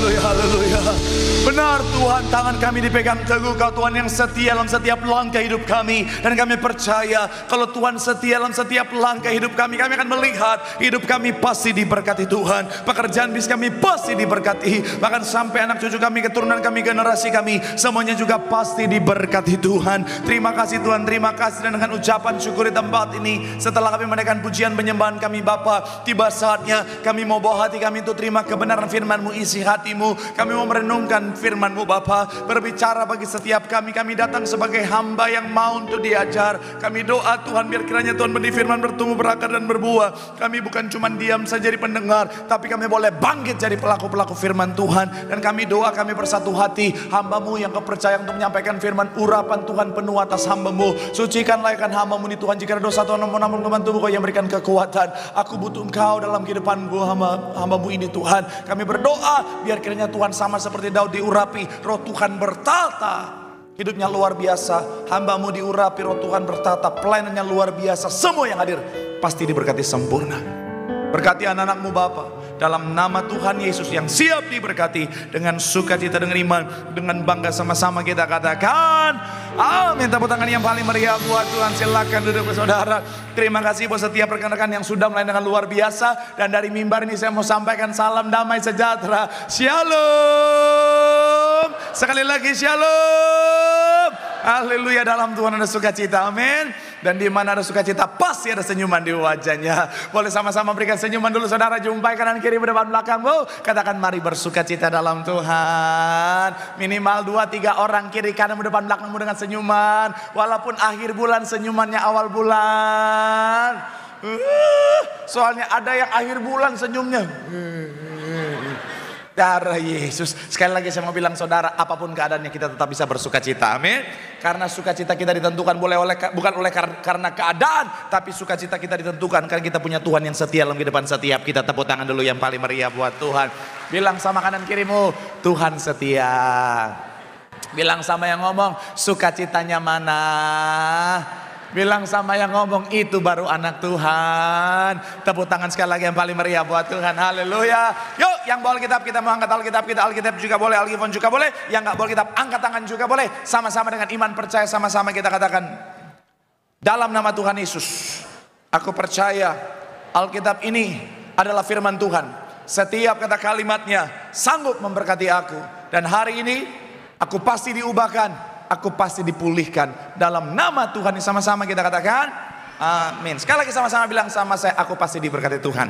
Haleluya, haleluya. Benar Tuhan, tangan kami dipegang teguh. Kau Tuhan yang setia dalam setiap langkah hidup kami. Dan kami percaya kalau Tuhan setia dalam setiap langkah hidup kami, kami akan melihat hidup kami pasti diberkati Tuhan. Pekerjaan bisnis kami pasti diberkati. Bahkan sampai anak cucu kami, keturunan kami, generasi kami, semuanya juga pasti diberkati Tuhan. Terima kasih Tuhan, terima kasih. Dan dengan ucapan syukur di tempat ini, setelah kami menaikkan pujian penyembahan kami Bapa, tiba saatnya kami mau bawa hati kami untuk terima kebenaran firman-Mu, isi hatimu. Kami mau merenungkan firman-Mu Bapa, berbicara bagi setiap kami. Kami datang sebagai hamba yang mau untuk diajar. Kami doa Tuhan, biar kiranya Tuhan benih firman bertumbuh, berakar dan berbuah. Kami bukan cuma diam saja jadi pendengar, tapi kami boleh bangkit jadi pelaku-pelaku firman Tuhan. Dan kami doa, kami bersatu hati, hamba-Mu yang kepercayaan untuk menyampaikan firman, urapan Tuhan penuh atas hamba-Mu. Sucikan layakkan hamba-Mu ini Tuhan, jika ada dosa Tuhan namun Tuhan tubuh Kau yang berikan kekuatan. Aku butuh Engkau dalam kehidupan hamba-Mu ini Tuhan. Kami berdoa biar kiranya Tuhan sama seperti Daud diurapi, roh Tuhan bertata. Hidupnya luar biasa, hamba-Mu diurapi, roh Tuhan bertata, pelayanannya luar biasa. Semua yang hadir pasti diberkati sempurna. Berkati anak-anak-Mu Bapa, dalam nama Tuhan Yesus yang siap diberkati. Dengan sukacita, dengan iman, dengan bangga sama-sama kita katakan amin. Tepuk tangan yang paling meriah buat Tuhan. Silakan duduk saudara. Terima kasih buat setiap rekan-rekan yang sudah melayani dengan luar biasa. Dan dari mimbar ini saya mau sampaikan salam damai sejahtera. Shalom. Sekali lagi shalom. Haleluya, dalam Tuhan ada sukacita, amin. Dan di mana ada sukacita pasti ada senyuman di wajahnya. Boleh sama-sama berikan senyuman dulu saudara. Jumpai kanan kiri depan belakangmu. Katakan mari bersukacita dalam Tuhan. Minimal 2-3 orang kiri kanan depan belakangmu dengan senyuman. Walaupun akhir bulan senyumannya awal bulan. Soalnya ada yang akhir bulan senyumnya darah Yesus. Sekali lagi saya mau bilang saudara, apapun keadaannya kita tetap bisa bersukacita, amin. Karena sukacita kita ditentukan bukan oleh karena keadaan, tapi sukacita kita ditentukan karena kita punya Tuhan yang setia dalam kehidupan setiap kita. Tepuk tangan dulu yang paling meriah buat Tuhan. Bilang sama kanan kirimu, Tuhan setia. Bilang sama yang ngomong, sukacitanya mana? Bilang sama yang ngomong, itu baru anak Tuhan. Tepuk tangan sekali lagi yang paling meriah buat Tuhan. Haleluya. Yuk, yang bawa Alkitab kita mau angkat Alkitab kita. Alkitab juga boleh, Alkitab juga boleh. Yang gak bawa Alkitab angkat tangan juga boleh. Sama-sama dengan iman percaya, sama-sama kita katakan, dalam nama Tuhan Yesus, aku percaya Alkitab ini adalah firman Tuhan. Setiap kata kalimatnya sanggup memberkati aku. Dan hari ini aku pasti diubahkan, aku pasti dipulihkan dalam nama Tuhan. Sama-sama kita katakan amin. Sekali lagi sama-sama bilang sama saya, aku pasti diberkati Tuhan.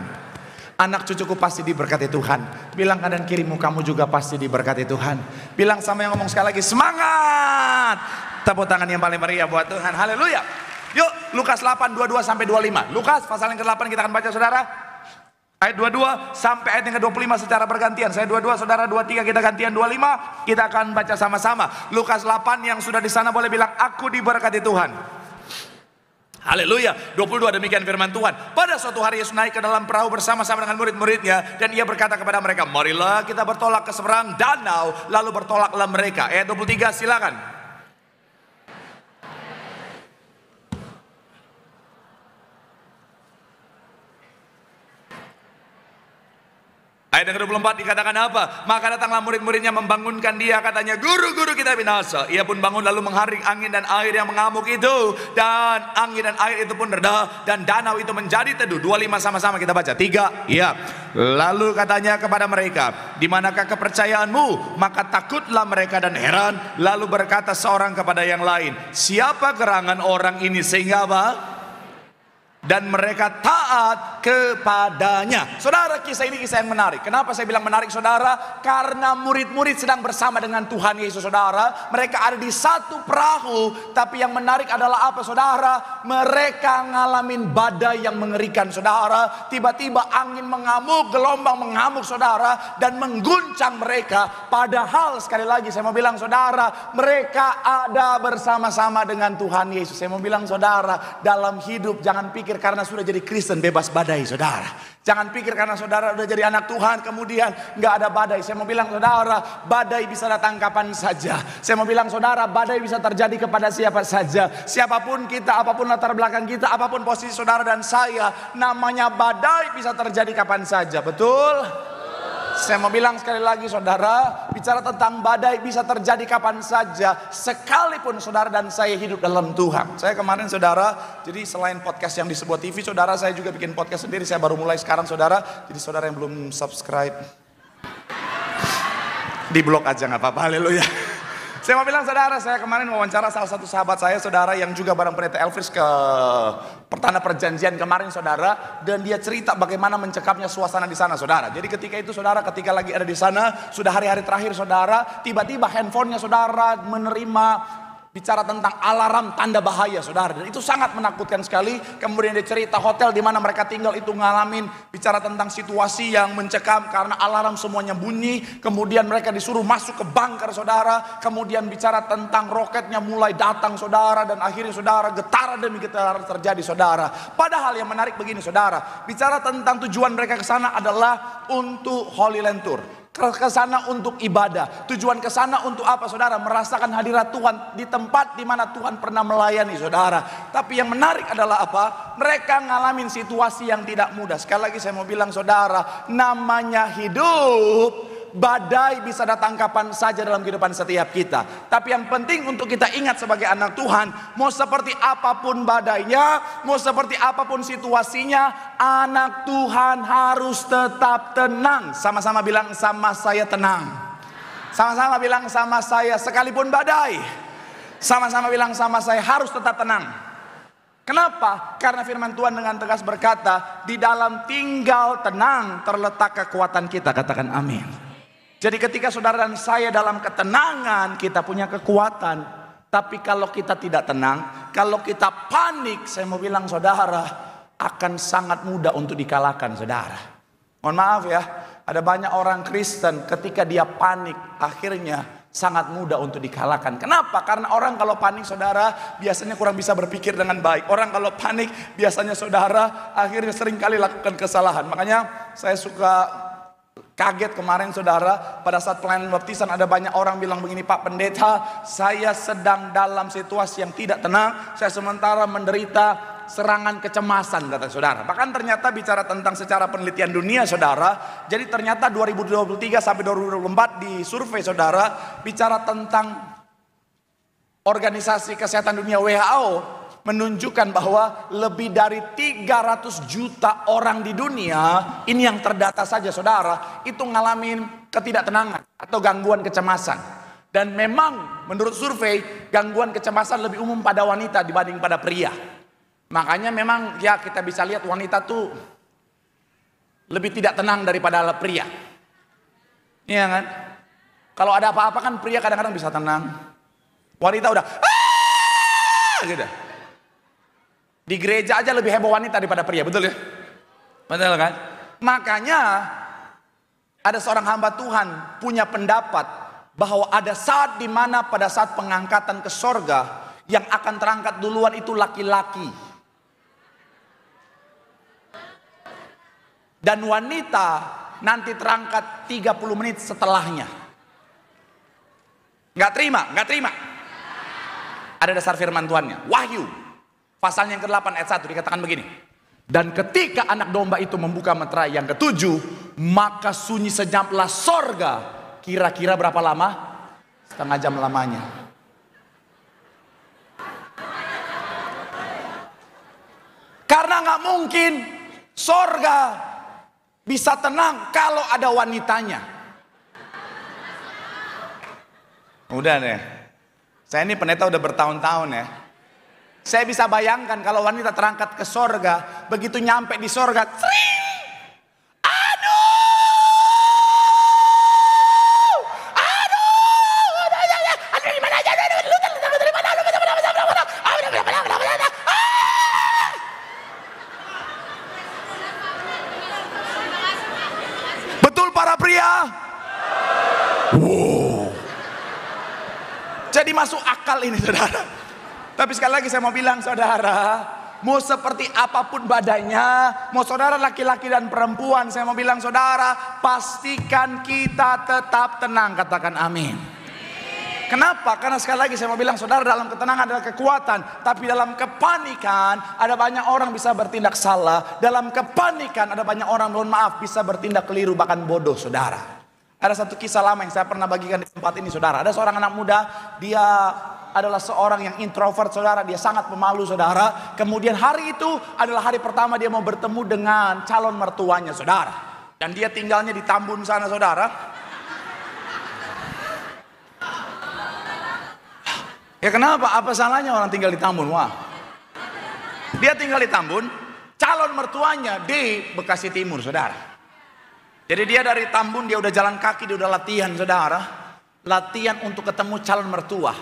Anak cucuku pasti diberkati Tuhan. Bilang kanan kirimu, kamu juga pasti diberkati Tuhan. Bilang sama yang ngomong sekali lagi, semangat. Tepuk tangan yang paling meriah buat Tuhan. Haleluya. Yuk, Lukas 8, 22 sampai 25. Lukas pasal yang ke-8 kita akan baca saudara. Ayat 22 sampai ayat yang ke-25 secara bergantian. Saya 22, saudara 23, kita gantian 25. Kita akan baca sama-sama. Lukas 8 yang sudah di sana boleh bilang, aku diberkati Tuhan. Haleluya. 22 demikian firman Tuhan. Pada suatu hari Yesus naik ke dalam perahu bersama-sama dengan murid-muridnya. Dan ia berkata kepada mereka, marilah kita bertolak ke seberang danau. Lalu bertolaklah mereka. Ayat 23 silakan. Ayat yang ke-24 dikatakan apa? Maka datanglah murid-muridnya membangunkan dia, katanya, guru-guru kita binasa. Ia pun bangun lalu mengharik angin dan air yang mengamuk itu. Dan angin dan air itu pun reda, dan danau itu menjadi teduh. 25 sama-sama kita baca. 3, iya. Lalu katanya kepada mereka, di manakah kepercayaanmu? Maka takutlah mereka dan heran. Lalu berkata seorang kepada yang lain, siapa gerangan orang ini sehingga apa? Dan mereka taat kepadanya. Saudara, kisah ini kisah yang menarik. Kenapa saya bilang menarik saudara? Karena murid-murid sedang bersama dengan Tuhan Yesus saudara. Mereka ada di satu perahu. Tapi yang menarik adalah apa saudara? Mereka ngalamin badai yang mengerikan saudara. Tiba-tiba angin mengamuk, gelombang mengamuk saudara. Dan mengguncang mereka. Padahal sekali lagi saya mau bilang saudara, mereka ada bersama-sama dengan Tuhan Yesus. Saya mau bilang saudara, dalam hidup jangan pikir karena sudah jadi Kristen bebas badai saudara. Jangan pikir karena saudara sudah jadi anak Tuhan kemudian nggak ada badai. Saya mau bilang saudara, badai bisa datang kapan saja. Saya mau bilang saudara, badai bisa terjadi kepada siapa saja. Siapapun kita, apapun latar belakang kita, apapun posisi saudara dan saya, namanya badai bisa terjadi kapan saja. Betul? Saya mau bilang sekali lagi saudara, bicara tentang badai bisa terjadi kapan saja, sekalipun saudara dan saya hidup dalam Tuhan. Saya kemarin saudara, jadi selain podcast yang di sebuah TV, saudara saya juga bikin podcast sendiri. Saya baru mulai sekarang saudara. Jadi saudara yang belum subscribe, di blog aja nggak apa-apa, haleluya. Saya mau bilang saudara, saya kemarin wawancara salah satu sahabat saya saudara yang juga bareng pendeta Elvis ke Pertanda Perjanjian kemarin saudara, dan dia cerita bagaimana mencekapnya suasana di sana saudara. Jadi ketika itu saudara, ketika lagi ada di sana, sudah hari-hari terakhir saudara, tiba-tiba handphonenya saudara menerima bicara tentang alarm tanda bahaya saudara, dan itu sangat menakutkan sekali. Kemudian dia cerita hotel di mana mereka tinggal itu ngalamin bicara tentang situasi yang mencekam karena alarm semuanya bunyi. Kemudian mereka disuruh masuk ke bunker saudara. Kemudian bicara tentang roketnya mulai datang saudara, dan akhirnya saudara getaran demi getaran terjadi saudara. Padahal yang menarik begini saudara, bicara tentang tujuan mereka ke sana adalah untuk Holy Land Tour. Ke sana untuk ibadah. Tujuan ke sana untuk apa saudara? Merasakan hadirat Tuhan di tempat di mana Tuhan pernah melayani saudara. Tapi yang menarik adalah apa? Mereka ngalamin situasi yang tidak mudah. Sekali lagi saya mau bilang saudara, namanya hidup, badai bisa datang kapan saja dalam kehidupan setiap kita. Tapi yang penting untuk kita ingat sebagai anak Tuhan, mau seperti apapun badainya, mau seperti apapun situasinya, anak Tuhan harus tetap tenang. Sama-sama bilang sama saya tenang. Sama-sama bilang sama saya sekalipun badai. Sama-sama bilang sama saya harus tetap tenang. Kenapa? Karena firman Tuhan dengan tegas berkata, di dalam tinggal tenang terletak kekuatan kita. Katakan amin. Jadi ketika saudara dan saya dalam ketenangan, kita punya kekuatan. Tapi kalau kita tidak tenang, kalau kita panik, saya mau bilang saudara, akan sangat mudah untuk dikalahkan saudara. Mohon maaf ya, ada banyak orang Kristen ketika dia panik, akhirnya sangat mudah untuk dikalahkan. Kenapa? Karena orang kalau panik saudara, biasanya kurang bisa berpikir dengan baik. Orang kalau panik, biasanya saudara, akhirnya seringkali lakukan kesalahan. Makanya saya suka kaget kemarin saudara, pada saat pelayanan baptisan ada banyak orang bilang begini, Pak Pendeta, saya sedang dalam situasi yang tidak tenang, saya sementara menderita serangan kecemasan, kata saudara. Bahkan ternyata bicara tentang secara penelitian dunia saudara, jadi ternyata 2023 sampai 2024 di survei saudara, bicara tentang Organisasi Kesehatan Dunia WHO menunjukkan bahwa lebih dari 300 juta orang di dunia, ini yang terdata saja saudara, itu ngalamin ketidaktenangan atau gangguan kecemasan. Dan memang menurut survei, gangguan kecemasan lebih umum pada wanita dibanding pada pria. Makanya memang ya kita bisa lihat wanita tuh lebih tidak tenang daripada pria. Iya kan? Kalau ada apa-apa kan pria kadang-kadang bisa tenang. Wanita udah gitu. Di gereja aja lebih heboh wanita daripada pria, betul ya? Betul kan? Makanya ada seorang hamba Tuhan punya pendapat bahwa ada saat di mana pada saat pengangkatan ke sorga, yang akan terangkat duluan itu laki-laki. Dan wanita nanti terangkat 30 menit setelahnya. Nggak terima, nggak terima. Ada dasar firman Tuhannya, Wahyu pasal yang ke-8 ayat 1 dikatakan begini. Dan ketika anak domba itu membuka meterai yang ke-7, maka sunyi senyaplah sorga. Kira-kira berapa lama? Setengah jam lamanya. Karena nggak mungkin sorga bisa tenang kalau ada wanitanya. Udah deh. Saya ini pendeta udah bertahun-tahun ya. Saya bisa bayangkan kalau wanita terangkat ke sorga, begitu nyampe di sorga, betul para pria? Wow. Jadi masuk akal ini saudara. Tapi sekali lagi saya mau bilang saudara, mau seperti apapun badainya, mau saudara laki-laki dan perempuan, saya mau bilang saudara, pastikan kita tetap tenang. Katakan amin. Kenapa? Karena sekali lagi saya mau bilang saudara, dalam ketenangan adalah kekuatan. Tapi dalam kepanikan ada banyak orang bisa bertindak salah. Dalam kepanikan ada banyak orang, mohon maaf, bisa bertindak keliru, bahkan bodoh saudara. Ada satu kisah lama yang saya pernah bagikan di tempat ini saudara. Ada seorang anak muda, dia adalah seorang yang introvert saudara. Dia sangat pemalu saudara. Kemudian hari itu adalah hari pertama dia mau bertemu dengan calon mertuanya saudara. Dan dia tinggalnya di Tambun sana saudara. Ya kenapa? Apa salahnya orang tinggal di Tambun? Wah. Dia tinggal di Tambun, calon mertuanya di Bekasi Timur, saudara. Jadi dia dari Tambun, dia udah jalan kaki, dia udah latihan, saudara. Latihan untuk ketemu calon mertua.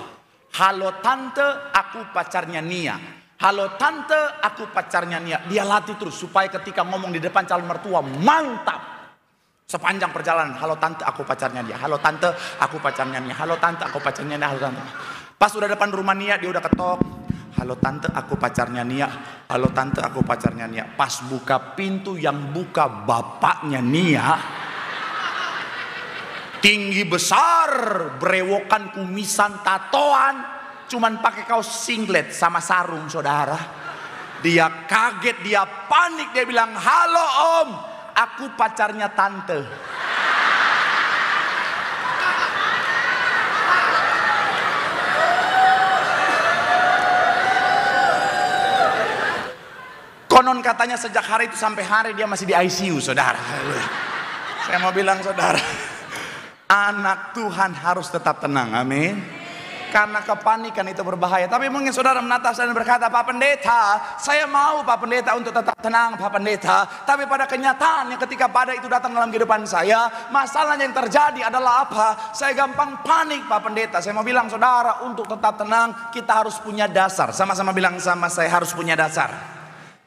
Halo tante, aku pacarnya Nia. Halo tante, aku pacarnya Nia. Dia latih terus supaya ketika ngomong di depan calon mertua mantap. Sepanjang perjalanan, halo tante, aku pacarnya dia. Halo tante, aku pacarnya Nia. Halo tante, aku pacarnya Nia. Halo tante. Pas udah depan rumah Nia, dia udah ketok. Halo tante, aku pacarnya Nia. Halo tante, aku pacarnya Nia. Pas buka pintu, yang buka bapaknya Nia. Tinggi besar, berewokan, kumisan, tatoan. Cuman pakai kaos singlet sama sarung saudara. Dia kaget, dia panik, dia bilang, halo om, aku pacarnya tante. Konon katanya sejak hari itu sampai hari dia masih di ICU saudara. Saya mau bilang saudara, anak Tuhan harus tetap tenang, amin. Karena kepanikan itu berbahaya. Tapi mungkin saudara menatap dan berkata, Pak Pendeta, saya mau Pak Pendeta untuk tetap tenang Pak Pendeta. Tapi pada kenyataannya ketika badai itu datang dalam kehidupan saya, masalahnya yang terjadi adalah apa? Saya gampang panik Pak Pendeta. Saya mau bilang saudara, untuk tetap tenang kita harus punya dasar. Sama-sama bilang sama saya, harus punya dasar.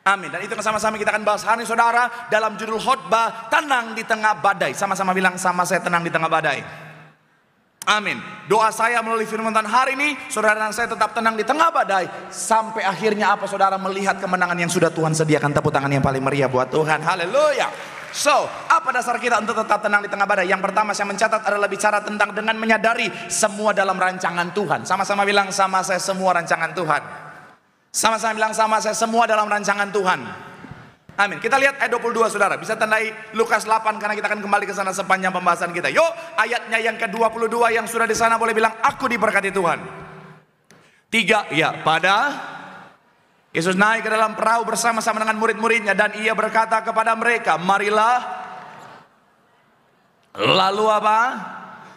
Amin. Dan itu sama-sama kita akan bahas hari ini saudara, dalam judul khotbah, tenang di tengah badai. Sama-sama bilang sama saya, tenang di tengah badai. Amin. Doa saya melalui firman Tuhan hari ini, saudara dan saya tetap tenang di tengah badai. Sampai akhirnya apa saudara? Melihat kemenangan yang sudah Tuhan sediakan. Tepuk tangan yang paling meriah buat Tuhan. Haleluya. So, apa dasar kita untuk tetap tenang di tengah badai? Yang pertama saya mencatat adalah bicara tentang dengan menyadari semua dalam rancangan Tuhan. Sama-sama bilang sama saya, semua rancangan Tuhan. Sama-sama bilang sama saya, semua dalam rancangan Tuhan. Amin. Kita lihat ayat 22 saudara. Bisa tandai Lukas 8 karena kita akan kembali ke sana sepanjang pembahasan kita. Yuk, ayatnya yang ke-22 yang sudah di sana boleh bilang, aku diberkati Tuhan. 3, ya, pada Yesus naik ke dalam perahu bersama-sama dengan murid-muridnya dan ia berkata kepada mereka, marilah. Lalu apa?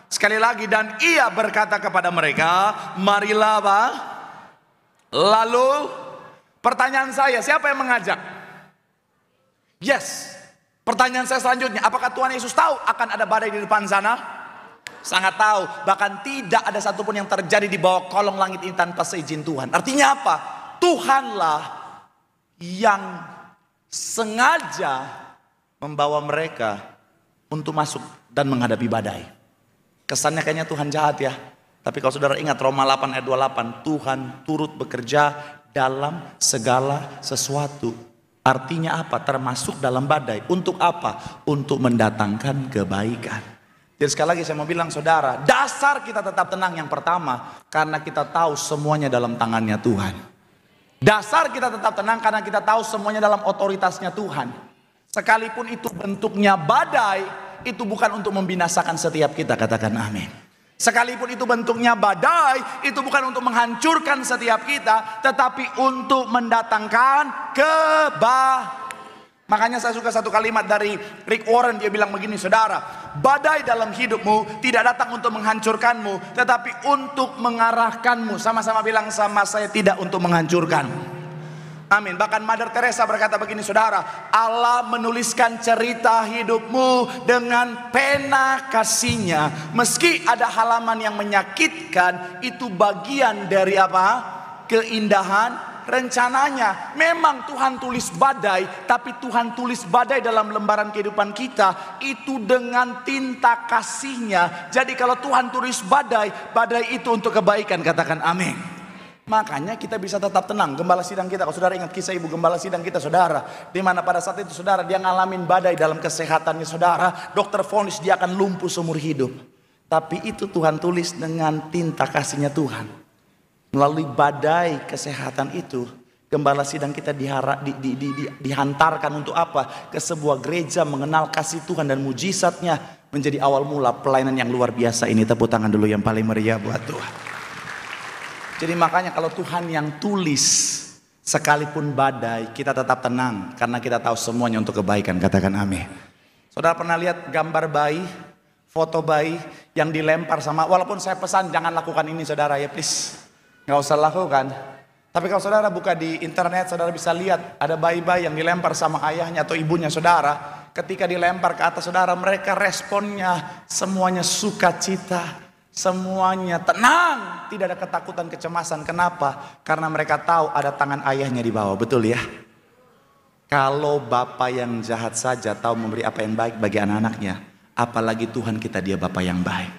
Sekali lagi, dan ia berkata kepada mereka, marilah apa? Lalu pertanyaan saya, siapa yang mengajak? Yes. Pertanyaan saya selanjutnya, apakah Tuhan Yesus tahu akan ada badai di depan sana? Sangat tahu. Bahkan tidak ada satupun yang terjadi di bawah kolong langit ini tanpa seizin Tuhan. Artinya apa? Tuhanlah yang sengaja membawa mereka untuk masuk dan menghadapi badai. Kesannya kayaknya Tuhan jahat ya. Tapi kalau saudara ingat Roma 8 ayat 28, Tuhan turut bekerja dalam segala sesuatu. Artinya apa? Termasuk dalam badai. Untuk apa? Untuk mendatangkan kebaikan. Jadi sekali lagi saya mau bilang saudara, dasar kita tetap tenang yang pertama, karena kita tahu semuanya dalam tangannya Tuhan. Dasar kita tetap tenang karena kita tahu semuanya dalam otoritasnya Tuhan. Sekalipun itu bentuknya badai, itu bukan untuk membinasakan setiap kita, katakan amin. Sekalipun itu bentuknya badai, itu bukan untuk menghancurkan setiap kita, tetapi untuk mendatangkan kebaikan. Makanya saya suka satu kalimat dari Rick Warren, dia bilang begini saudara, badai dalam hidupmu tidak datang untuk menghancurkanmu, tetapi untuk mengarahkanmu. Sama-sama bilang sama saya, tidak untuk menghancurkan. Amin. Bahkan Mother Teresa berkata begini saudara, Allah menuliskan cerita hidupmu dengan pena kasihnya. Meski ada halaman yang menyakitkan, itu bagian dari apa? Keindahan rencananya. Memang Tuhan tulis badai, tapi Tuhan tulis badai dalam lembaran kehidupan kita itu dengan tinta kasihnya. Jadi kalau Tuhan tulis badai, badai itu untuk kebaikan, katakan amin. Makanya kita bisa tetap tenang. Gembala sidang kita, kalau saudara ingat kisah ibu gembala sidang kita saudara, di mana pada saat itu saudara dia ngalamin badai dalam kesehatannya saudara. Dokter vonis dia akan lumpuh seumur hidup. Tapi itu Tuhan tulis dengan tinta kasihnya Tuhan. Melalui badai kesehatan itu, gembala sidang kita dihantarkan untuk apa? Ke sebuah gereja mengenal kasih Tuhan dan mujizatnya, menjadi awal mula pelayanan yang luar biasa ini. Tepuk tangan dulu yang paling meriah buat Tuhan. Jadi makanya kalau Tuhan yang tulis, sekalipun badai, kita tetap tenang. Karena kita tahu semuanya untuk kebaikan. Katakan amin. Saudara pernah lihat gambar bayi, foto bayi yang dilempar sama, walaupun saya pesan jangan lakukan ini saudara ya please. Gak usah lakukan. Tapi kalau saudara buka di internet, saudara bisa lihat ada bayi-bayi yang dilempar sama ayahnya atau ibunya saudara. Ketika dilempar ke atas saudara, mereka responnya semuanya sukacita. Semuanya tenang, tidak ada ketakutan, kecemasan. Kenapa? Karena mereka tahu ada tangan ayahnya di bawah, betul ya? Kalau bapak yang jahat saja tahu memberi apa yang baik bagi anak-anaknya, apalagi Tuhan kita, dia Bapa yang baik.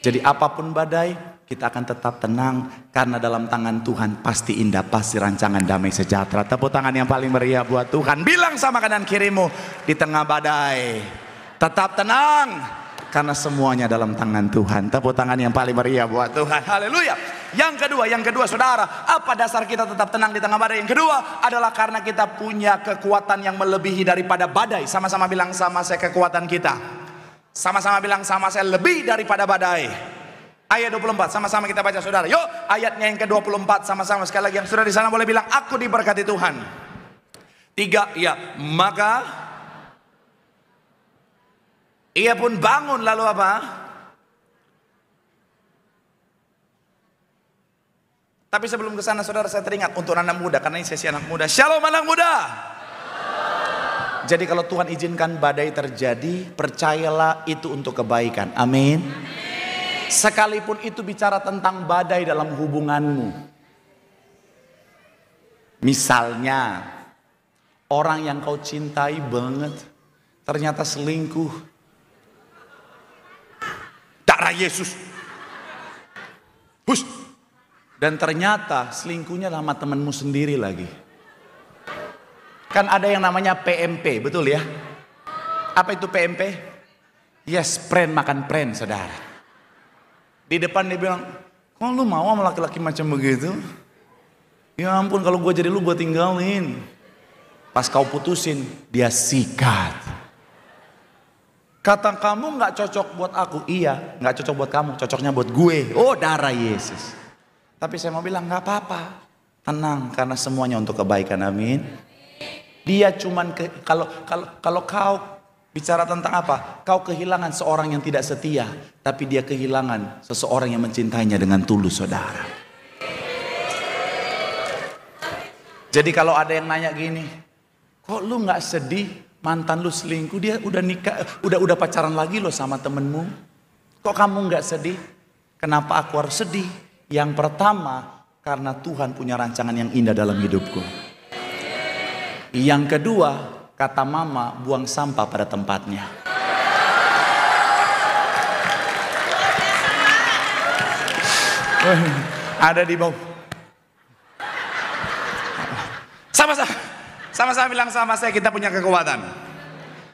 Jadi apapun badai, kita akan tetap tenang. Karena dalam tangan Tuhan pasti indah, pasti rancangan damai sejahtera. Tepuk tangan yang paling meriah buat Tuhan. Bilang sama kanan kirimu, di tengah badai tetap tenang, karena semuanya dalam tangan Tuhan. Tepuk tangan yang paling meriah buat Tuhan. Haleluya. Yang kedua saudara, apa dasar kita tetap tenang di tengah badai? Yang kedua adalah karena kita punya kekuatan yang melebihi daripada badai. Sama-sama bilang sama saya, kekuatan kita. Sama-sama bilang sama saya, lebih daripada badai. Ayat 24, sama-sama kita baca saudara. Yuk, ayatnya yang ke-24 sama-sama sekali lagi. Yang sudah di sana boleh bilang, aku diberkati Tuhan. 3, ya, maka ia pun bangun, lalu apa? Tapi sebelum ke sana saudara, saya teringat untuk anak muda, karena ini sesi anak muda. Shalom anak muda. Jadi kalau Tuhan izinkan badai terjadi, percayalah itu untuk kebaikan. Amin. Sekalipun itu bicara tentang badai dalam hubunganmu. Misalnya, orang yang kau cintai banget ternyata selingkuh. Darah Yesus. Hush. Dan ternyata selingkuhnya sama temanmu sendiri lagi. Kan ada yang namanya PMP, betul ya? Apa itu PMP? Yes, pren makan pren, saudara. Di depan dia bilang, kok lu mau sama laki-laki macam begitu? Ya ampun, kalau gue jadi lu gue tinggalin. Pas kau putusin, dia sikat. Kata kamu gak cocok buat aku. Iya, gak cocok buat kamu, cocoknya buat gue. Oh, darah Yesus. Tapi saya mau bilang gak apa-apa, tenang, karena semuanya untuk kebaikan. Amin. Dia cuman kalau kau bicara tentang apa? Kau kehilangan seorang yang tidak setia, tapi dia kehilangan seseorang yang mencintainya dengan tulus, saudara. Jadi kalau ada yang nanya gini, kok lu nggak sedih mantan lu selingkuh, dia udah nikah, udah pacaran lagi lo sama temenmu, kok kamu nggak sedih? Kenapa aku harus sedih? Yang pertama, karena Tuhan punya rancangan yang indah dalam hidupku. Yang kedua, kata mama, buang sampah pada tempatnya. Ada di bawah. Sama-sama bilang sama saya, kita punya kekuatan.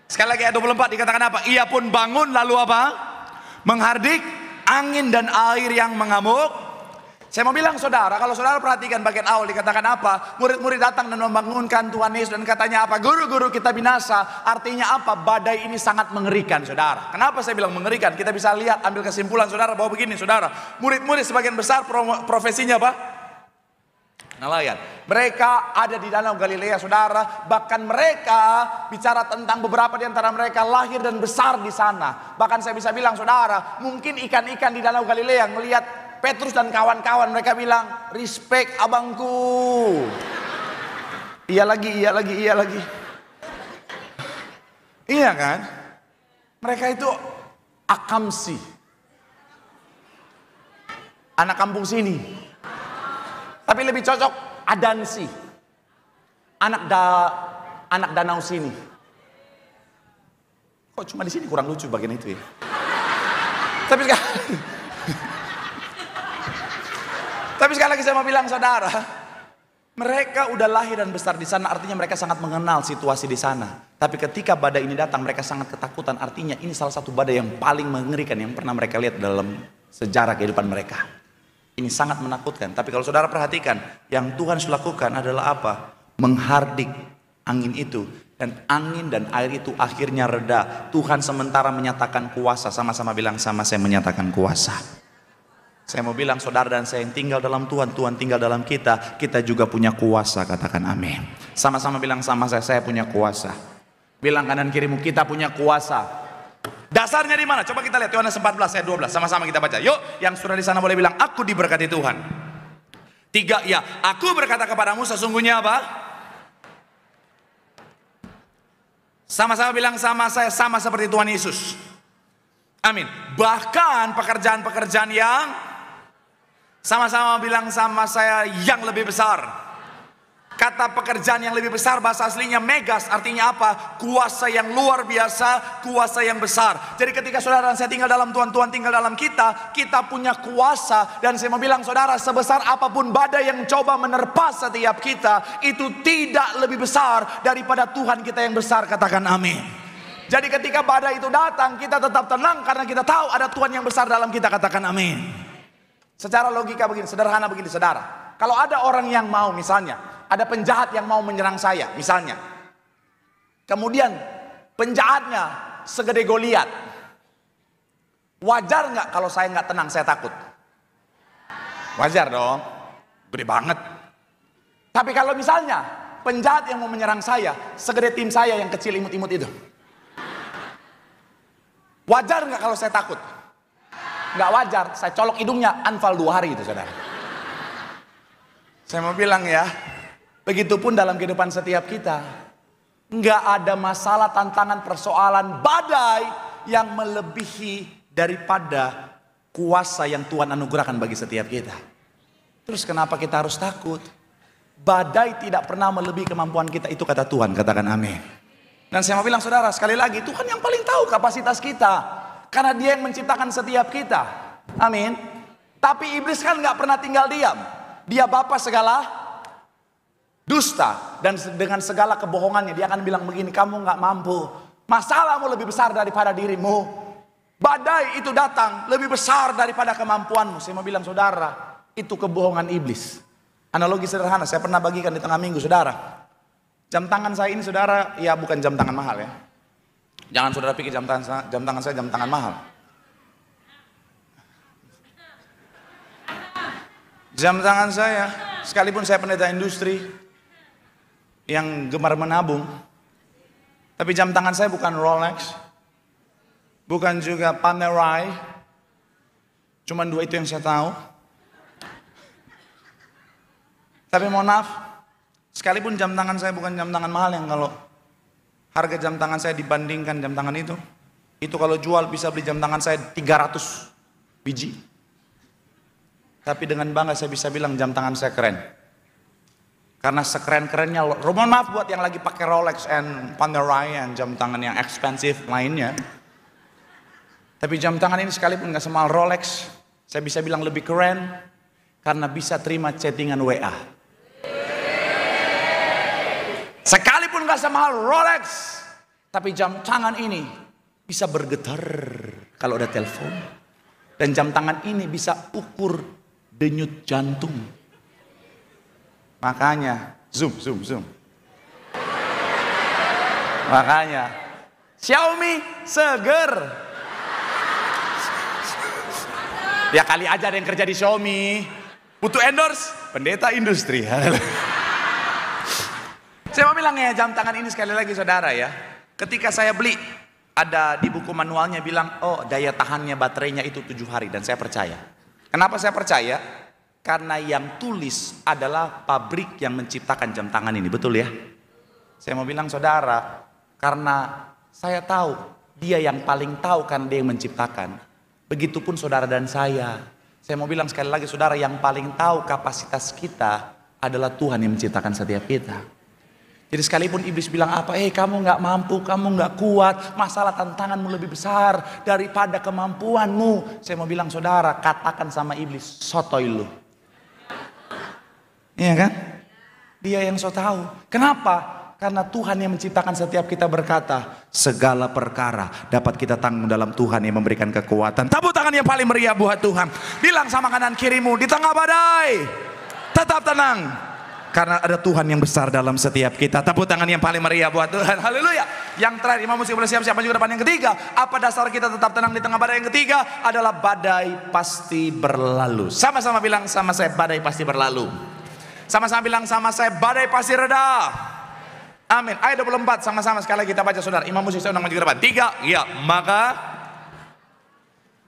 Sekali lagi ayat 24 dikatakan apa? Ia pun bangun lalu apa? Menghardik angin dan air yang mengamuk. Saya mau bilang saudara, kalau saudara perhatikan bagian awal dikatakan apa? Murid-murid datang dan membangunkan Tuhan Yesus dan katanya apa? Guru-guru kita binasa. Artinya apa? Badai ini sangat mengerikan saudara. Kenapa saya bilang mengerikan? Kita bisa lihat, ambil kesimpulan saudara bahwa begini saudara. Murid-murid sebagian besar profesinya apa? Nelayan. Mereka ada di Danau Galilea saudara. Bahkan mereka bicara tentang beberapa di antara mereka lahir dan besar di sana. Bahkan saya bisa bilang saudara, mungkin ikan-ikan di Danau Galilea melihat Petrus dan kawan-kawan, mereka bilang, respect abangku. Iya lagi. Iya kan? Mereka itu akamsi. Anak kampung sini. Tapi lebih cocok adansi. Anak danau sini. Kok cuma di sini kurang lucu bagian itu ya? Tapi sekali lagi saya mau bilang saudara, Mereka udah lahir dan besar di sana, artinya mereka sangat mengenal situasi di sana. Tapi ketika badai ini datang, mereka sangat ketakutan. Artinya ini salah satu badai yang paling mengerikan yang pernah mereka lihat dalam sejarah kehidupan mereka. Ini sangat menakutkan. Tapi kalau saudara perhatikan, yang Tuhan lakukan adalah apa? Menghardik angin itu. Dan angin dan air itu akhirnya reda. Tuhan sementara menyatakan kuasa. Sama-sama bilang, sama saya menyatakan kuasa. Saya mau bilang saudara dan saya yang tinggal dalam Tuhan, Tuhan tinggal dalam kita, kita juga punya kuasa, katakan amin. Sama-sama bilang sama saya punya kuasa. Bilang kanan kirimu, kita punya kuasa. Dasarnya di mana? Coba kita lihat Yohanes 14 ayat 12, sama-sama kita baca. Yuk, yang sudah di sana boleh bilang, aku diberkati Tuhan. 3, ya, aku berkata kepadamu sesungguhnya apa? Sama-sama bilang sama saya, sama seperti Tuhan Yesus. Amin. Bahkan pekerjaan-pekerjaan yang sama-sama bilang sama saya yang lebih besar. Kata pekerjaan yang lebih besar bahasa aslinya megas, artinya apa? Kuasa yang luar biasa, kuasa yang besar. Jadi ketika saudara dan saya tinggal dalam Tuhan, Tuhan tinggal dalam kita, kita punya kuasa. Dan saya mau bilang saudara, sebesar apapun badai yang coba menerpa setiap kita, itu tidak lebih besar daripada Tuhan kita yang besar, katakan amin. Jadi ketika badai itu datang, kita tetap tenang karena kita tahu ada Tuhan yang besar dalam kita, katakan amin. Secara logika begini, sederhana begini saudara. Kalau ada orang yang mau, misalnya ada penjahat yang mau menyerang saya, misalnya. Kemudian penjahatnya segede Goliat. Wajar nggak kalau saya nggak tenang, saya takut? Wajar dong, gede banget. Tapi kalau misalnya penjahat yang mau menyerang saya segede tim saya yang kecil imut-imut itu, wajar nggak kalau saya takut? Nggak wajar, saya colok hidungnya, anfal 2 hari itu saudara. Saya mau bilang ya, begitupun dalam kehidupan setiap kita. Nggak ada masalah, tantangan, persoalan, badai yang melebihi daripada kuasa yang Tuhan anugerahkan bagi setiap kita. Terus kenapa kita harus takut? Badai tidak pernah melebihi kemampuan kita, itu kata Tuhan, katakan amin. Dan saya mau bilang saudara, sekali lagi, Tuhan yang paling tahu kapasitas kita. Karena dia yang menciptakan setiap kita. Amin. Tapi iblis kan nggak pernah tinggal diam. Dia bapa segala dusta. Dan dengan segala kebohongannya dia akan bilang begini, kamu nggak mampu. Masalahmu lebih besar daripada dirimu. Badai itu datang lebih besar daripada kemampuanmu. Saya mau bilang saudara, itu kebohongan iblis. Analogi sederhana, saya pernah bagikan di tengah minggu saudara. Jam tangan saya ini saudara, ya bukan jam tangan mahal ya. Jangan saudara pikir jam tangan saya jam tangan mahal. Jam tangan saya, sekalipun saya pendeta industri yang gemar menabung, tapi jam tangan saya bukan Rolex, bukan juga Panerai. Cuman 2 itu yang saya tahu. Tapi mohon maaf, sekalipun jam tangan saya bukan jam tangan mahal yang kalau harga jam tangan saya dibandingkan jam tangan itu kalau jual bisa beli jam tangan saya 300 biji. Tapi dengan bangga saya bisa bilang jam tangan saya keren. Karena sekeren-kerennya, mohon maaf buat yang lagi pakai Rolex and Panerai and jam tangan yang expensive lainnya. Tapi jam tangan ini sekalipun gak semahal Rolex, saya bisa bilang lebih keren karena bisa terima chattingan WA. Sekalipun gak semahal Rolex, tapi jam tangan ini bisa bergetar kalau ada telepon. Dan jam tangan ini bisa ukur denyut jantung. Makanya, zoom. Makanya, Xiaomi seger. Ya kali aja ada yang kerja di Xiaomi. Butuh endorse, pendeta industri. Saya mau bilang ya, jam tangan ini sekali lagi saudara ya. Ketika saya beli, ada di buku manualnya bilang, oh daya tahannya baterainya itu 7 hari. Dan saya percaya. Kenapa saya percaya? Karena yang tulis adalah pabrik yang menciptakan jam tangan ini. Betul ya? Saya mau bilang saudara, karena saya tahu, dia yang paling tahu karena dia yang menciptakan. Begitupun saudara dan saya. Saya mau bilang sekali lagi saudara, yang paling tahu kapasitas kita adalah Tuhan yang menciptakan setiap kita. Jadi sekalipun iblis bilang apa, kamu nggak mampu, kamu nggak kuat, masalah tantanganmu lebih besar daripada kemampuanmu. Saya mau bilang saudara, katakan sama iblis, sotoy lu. Iya kan? Dia yang so tahu. Kenapa? Karena Tuhan yang menciptakan setiap kita berkata, segala perkara dapat kita tanggung dalam Tuhan yang memberikan kekuatan. Tepuk tangan yang paling meriah buat Tuhan. Bilang sama kanan kirimu, di tengah badai, tetap tenang. Karena ada Tuhan yang besar dalam setiap kita. Tepuk tangan yang paling meriah buat Tuhan. Haleluya. Yang terakhir, imam musik boleh siap-siap maju ke depan. Yang ketiga, apa dasar kita tetap tenang di tengah badai? Yang ketiga adalah badai pasti berlalu. Sama-sama bilang sama saya, badai pasti berlalu. Sama-sama bilang sama saya, badai pasti reda. Amin. Ayat 24 sama-sama sekali kita baca saudara. Imam musik saya undang maju ke depan. 3, ya. Maka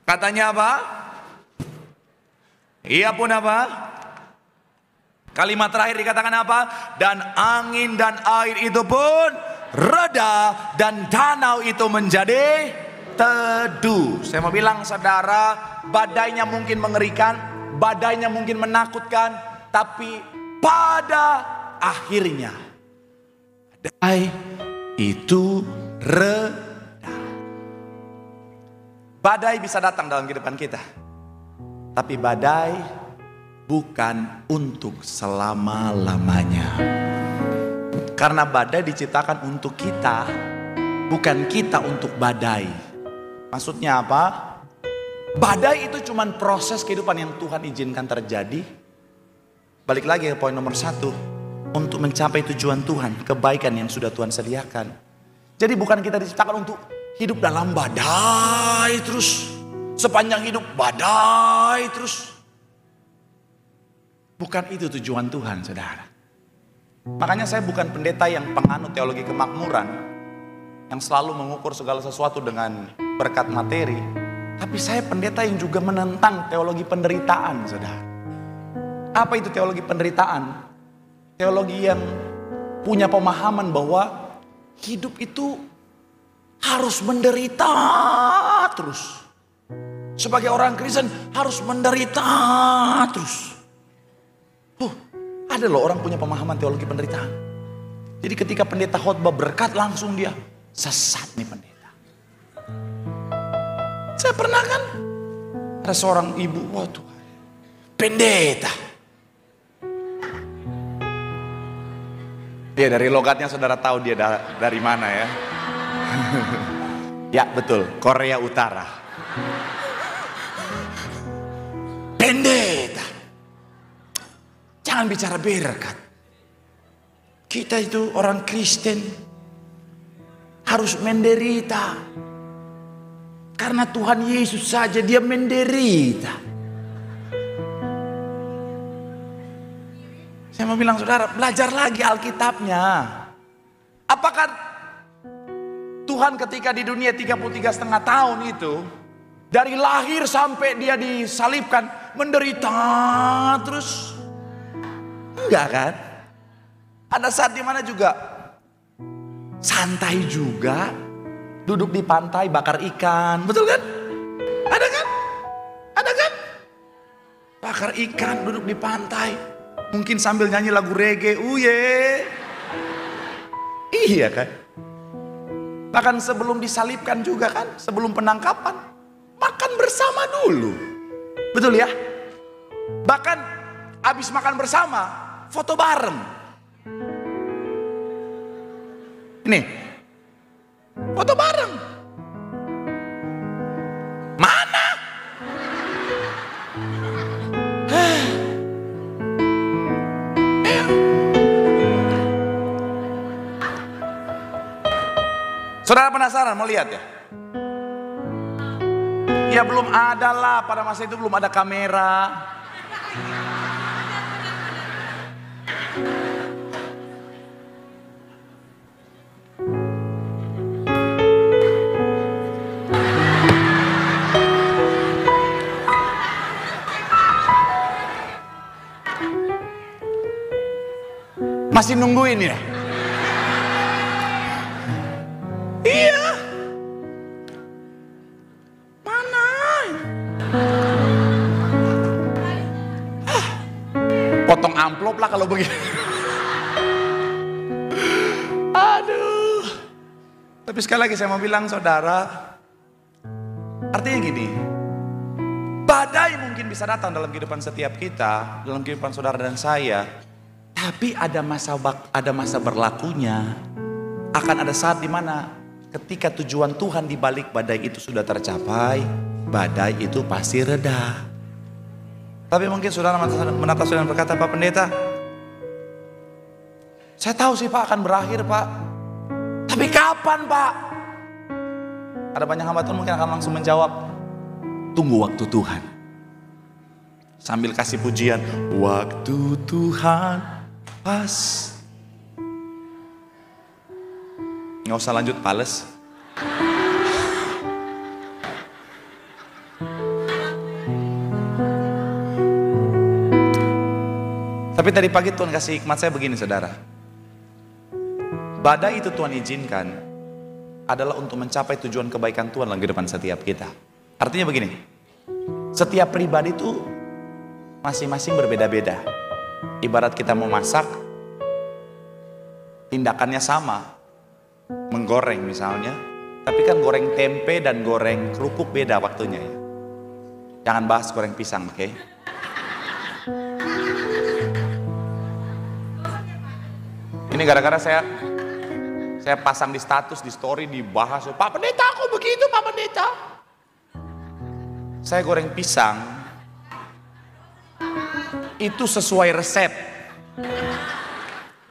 katanya apa? Ia pun apa? Kalimat terakhir dikatakan apa? Dan angin dan air itu pun reda dan danau itu menjadi teduh. Saya mau bilang saudara, badainya mungkin mengerikan, badainya mungkin menakutkan, tapi pada akhirnya badai itu reda. Badai bisa datang dalam kehidupan kita, tapi badai bukan untuk selama-lamanya. Karena badai diciptakan untuk kita, bukan kita untuk badai. Maksudnya apa? Badai itu cuma proses kehidupan yang Tuhan izinkan terjadi. Balik lagi ke poin nomor 1. Untuk mencapai tujuan Tuhan, kebaikan yang sudah Tuhan sediakan. Jadi bukan kita diciptakan untuk hidup dalam badai terus, sepanjang hidup badai terus. Bukan itu tujuan Tuhan, saudara. Makanya saya bukan pendeta yang penganut teologi kemakmuran, yang selalu mengukur segala sesuatu dengan berkat materi. Tapi saya pendeta yang juga menentang teologi penderitaan, saudara. Apa itu teologi penderitaan? Teologi yang punya pemahaman bahwa hidup itu harus menderita terus. Sebagai orang Kristen harus menderita terus. Ada loh orang punya pemahaman teologi penderitaan. Jadi ketika pendeta khotbah berkat, langsung dia sesat nih pendeta. Saya pernah kan, ada seorang ibu, wah Tuhan, pendeta. Ya dari logatnya saudara tahu dia dari mana ya. Ya betul, Korea Utara. Pendeta. Jangan bicara berkat. Kita itu orang Kristen harus menderita. Karena Tuhan Yesus saja dia menderita. Saya mau bilang saudara, belajar lagi Alkitabnya. Apakah Tuhan ketika di dunia 33,5 tahun itu, dari lahir sampai dia disalibkan, menderita terus? Enggak kan? Ada saat dimana juga santai juga, duduk di pantai bakar ikan, betul kan? Ada kan? Ada kan? Bakar ikan, duduk di pantai, mungkin sambil nyanyi lagu reggae, uye. Iya kan? Bahkan sebelum disalibkan juga kan, sebelum penangkapan, makan bersama dulu. Betul ya? Bahkan habis makan bersama, foto bareng. Ini, foto bareng. Mana? Saudara penasaran mau lihat ya? Ya belum ada lah, pada masa itu belum ada kamera. Masih nungguin ya? Iya. Mana? Potong amplop lah kalau begini. Aduh. Tapi sekali lagi saya mau bilang saudara, artinya gini, badai mungkin bisa datang dalam kehidupan setiap kita, dalam kehidupan saudara dan saya. Tapi ada masa berlakunya. Akan ada saat dimana ketika tujuan Tuhan di balik badai itu sudah tercapai, badai itu pasti reda. Tapi mungkin saudara menatap saudara dan berkata, Pak Pendeta, saya tahu sih Pak akan berakhir Pak. Tapi kapan Pak? Ada banyak hamba Tuhan mungkin akan langsung menjawab, tunggu waktu Tuhan. Sambil kasih pujian, waktu Tuhan pas. Nggak usah lanjut pales. Tapi tadi pagi Tuhan kasih hikmat saya begini saudara. Badai itu Tuhan izinkan adalah untuk mencapai tujuan kebaikan Tuhan dalam kehidupan setiap kita. Artinya begini, setiap pribadi itu masing-masing berbeda-beda. Ibarat kita mau masak, tindakannya sama. Menggoreng misalnya, tapi kan goreng tempe dan goreng kerupuk beda waktunya ya. Jangan bahas goreng pisang, oke? Ini gara-gara saya pasang di status, di story, dibahas. Pak Pendeta aku begitu Pak Pendeta. Saya goreng pisang itu sesuai resep.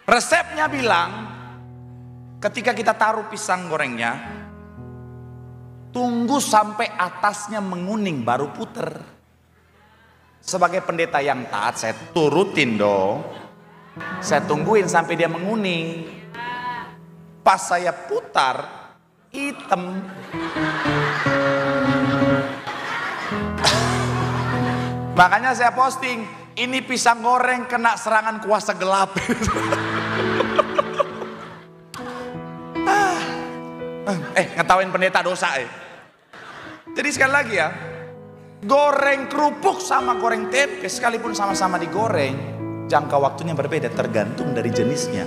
Resepnya bilang ketika kita taruh pisang gorengnya, tunggu sampai atasnya menguning baru puter. Sebagai pendeta yang taat, saya turutin dong. Saya tungguin sampai dia menguning. Pas saya putar, hitam. Makanya saya posting, ini pisang goreng kena serangan kuasa gelap. Ngetawain pendeta dosa ya. Jadi sekali lagi ya, goreng kerupuk sama goreng tempe sekalipun sama-sama digoreng, jangka waktunya berbeda tergantung dari jenisnya.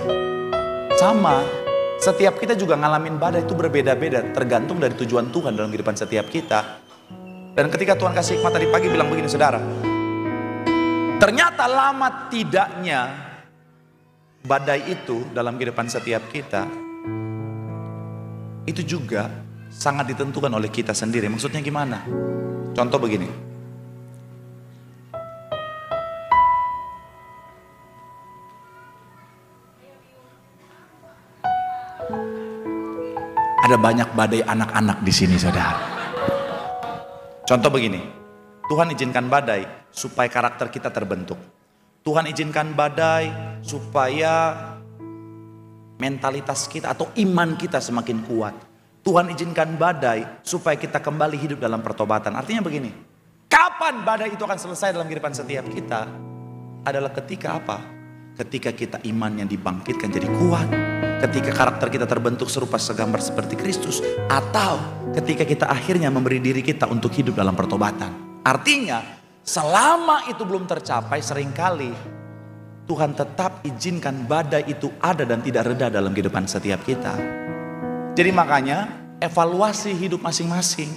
Sama, setiap kita juga ngalamin badai itu berbeda-beda tergantung dari tujuan Tuhan dalam kehidupan setiap kita. Dan ketika Tuhan kasih hikmat tadi pagi bilang begini saudara, ternyata lama tidaknya badai itu dalam kehidupan setiap kita itu juga sangat ditentukan oleh kita sendiri. Maksudnya gimana? Contoh begini. Ada banyak badai anak-anak di sini, saudara. Contoh begini. Tuhan izinkan badai supaya karakter kita terbentuk. Tuhan izinkan badai supaya mentalitas kita atau iman kita semakin kuat. Tuhan izinkan badai supaya kita kembali hidup dalam pertobatan. Artinya begini, kapan badai itu akan selesai dalam kehidupan setiap kita? Adalah ketika apa? Ketika kita imannya dibangkitkan jadi kuat, ketika karakter kita terbentuk serupa segambar seperti Kristus, atau ketika kita akhirnya memberi diri kita untuk hidup dalam pertobatan. Artinya selama itu belum tercapai, seringkali Tuhan tetap izinkan badai itu ada dan tidak reda dalam kehidupan setiap kita. Jadi makanya evaluasi hidup masing-masing.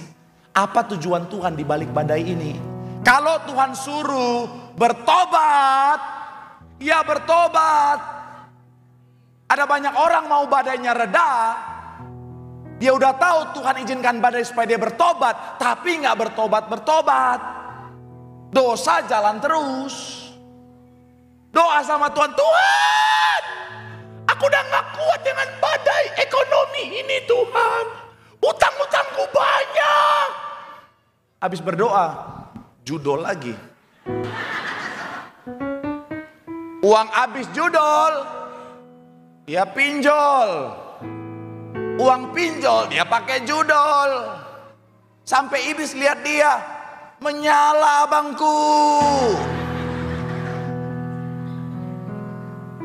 Apa tujuan Tuhan di balik badai ini? Kalau Tuhan suruh bertobat, ya bertobat. Ada banyak orang mau badainya reda. Dia udah tahu Tuhan izinkan badai supaya dia bertobat, tapi nggak bertobat. Dosa jalan terus. Doa sama Tuhan, Tuhan, aku udah gak kuat dengan badai ekonomi ini Tuhan. Utang-utangku banyak. Habis berdoa, judol lagi. Uang habis judol, dia pinjol. Uang pinjol, dia pakai judol. Sampai iblis lihat dia, menyala abangku.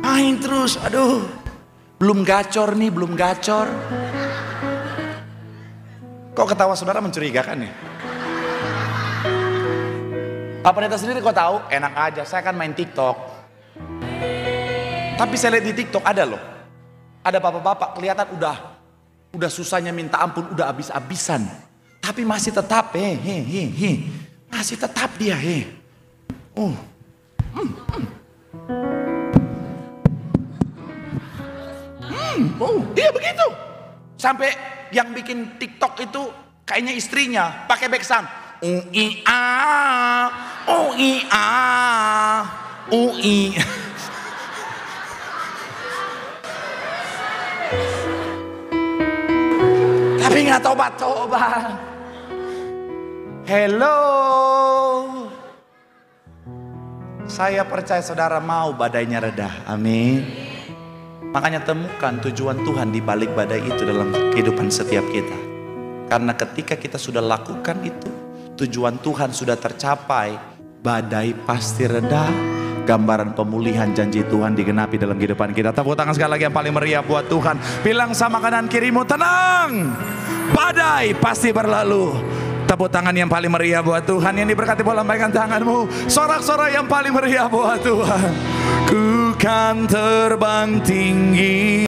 Main terus, aduh, belum gacor nih, belum gacor. Kok ketawa saudara mencurigakan ya? Pak Pendeta sendiri kok tahu? Enak aja, saya kan main TikTok. Tapi saya lihat di TikTok ada loh, ada bapak-bapak kelihatan udah susahnya minta ampun, udah habis-habisan, tapi masih tetap masih tetap dia Iya begitu. Sampai yang bikin TikTok itu kayaknya istrinya pakai back sound. UI. Tapi nggak tobat-tobat. Hello. Saya percaya saudara mau badainya reda. Amin. Makanya temukan tujuan Tuhan di balik badai itu dalam kehidupan setiap kita. Karena ketika kita sudah lakukan itu, tujuan Tuhan sudah tercapai, badai pasti reda. Gambaran pemulihan janji Tuhan digenapi dalam kehidupan kita. Tepuk tangan sekali lagi yang paling meriah buat Tuhan. Bilang sama kanan kirimu, tenang, badai pasti berlalu. Tepuk tangan yang paling meriah buat Tuhan. Yang diberkati boleh lambaikan tanganmu. Sorak-sorak yang paling meriah buat Tuhan. Ku kan terbang tinggi